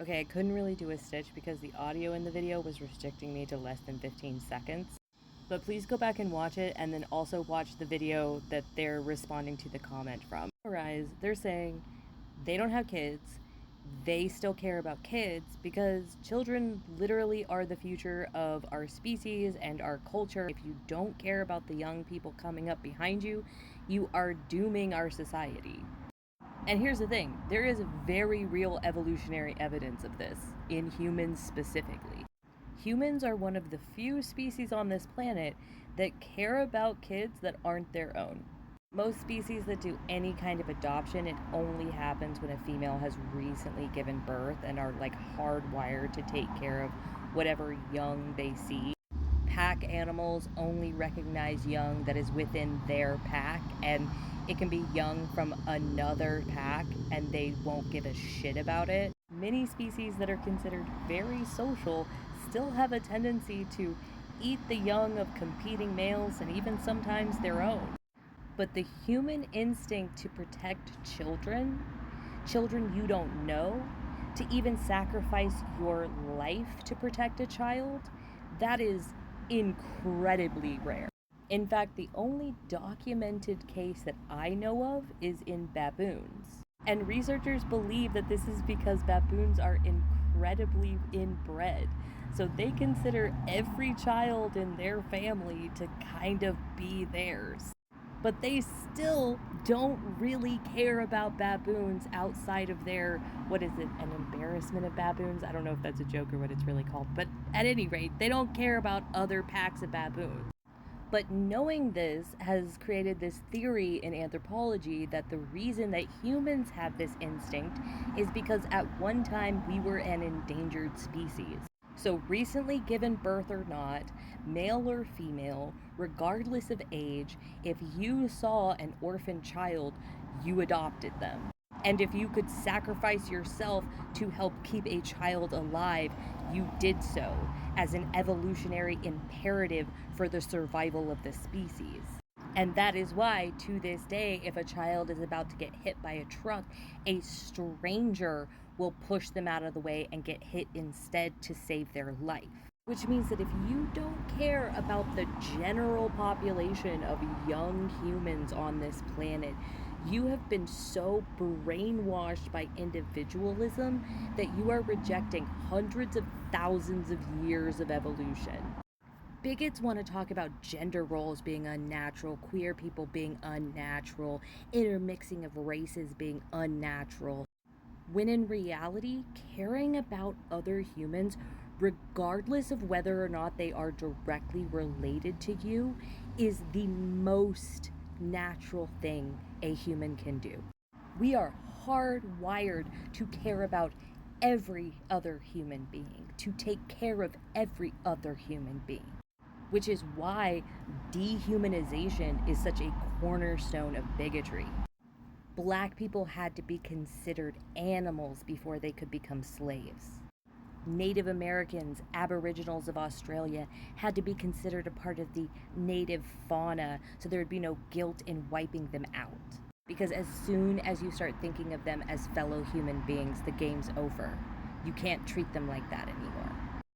Okay, I couldn't really do a stitch because the audio in the video was restricting me to less than 15 seconds. But please go back and watch it, and then also watch the video that they're responding to the comment from. They're saying they don't have kids, they still care about kids because children literally are the future of our species and our culture. If you don't care about the young people coming up behind you, you are dooming our society. And here's the thing, there is very real evolutionary evidence of this, in humans specifically. Humans are one of the few species on this planet that care about kids that aren't their own. Most species that do any kind of adoption, it only happens when a female has recently given birth and are like hardwired to take care of whatever young they see. Pack animals only recognize young that is within their pack, and it can be young from another pack and they won't give a shit about it. Many species that are considered very social still have a tendency to eat the young of competing males and even sometimes their own. But the human instinct to protect children you don't know, to even sacrifice your life to protect a child, that is incredibly rare. In fact, the only documented case that I know of is in baboons. And researchers believe that this is because baboons are incredibly inbred. So they consider every child in their family to kind of be theirs. But they still don't really care about baboons outside of their, what is it, an embarrassment of baboons? I don't know if that's a joke or what it's really called. But at any rate, they don't care about other packs of baboons. But knowing this has created this theory in anthropology that the reason that humans have this instinct is because at one time we were an endangered species. So recently given birth or not, male or female, regardless of age, if you saw an orphan child, you adopted them. And if you could sacrifice yourself to help keep a child alive, you did so as an evolutionary imperative for the survival of the species. And that is why, to this day, if a child is about to get hit by a truck, a stranger will push them out of the way and get hit instead to save their life. Which means that if you don't care about the general population of young humans on this planet, you have been so brainwashed by individualism that you are rejecting hundreds of thousands of years of evolution. Bigots want to talk about gender roles being unnatural, queer people being unnatural, intermixing of races being unnatural, when in reality, caring about other humans, regardless of whether or not they are directly related to you, is the most natural thing a human can do. We are hardwired to care about every other human being, to take care of every other human being, which is why dehumanization is such a cornerstone of bigotry. Black people had to be considered animals before they could become slaves. Native Americans, Aboriginals of Australia, had to be considered a part of the native fauna so there would be no guilt in wiping them out. Because as soon as you start thinking of them as fellow human beings, the game's over. You can't treat them like that anymore.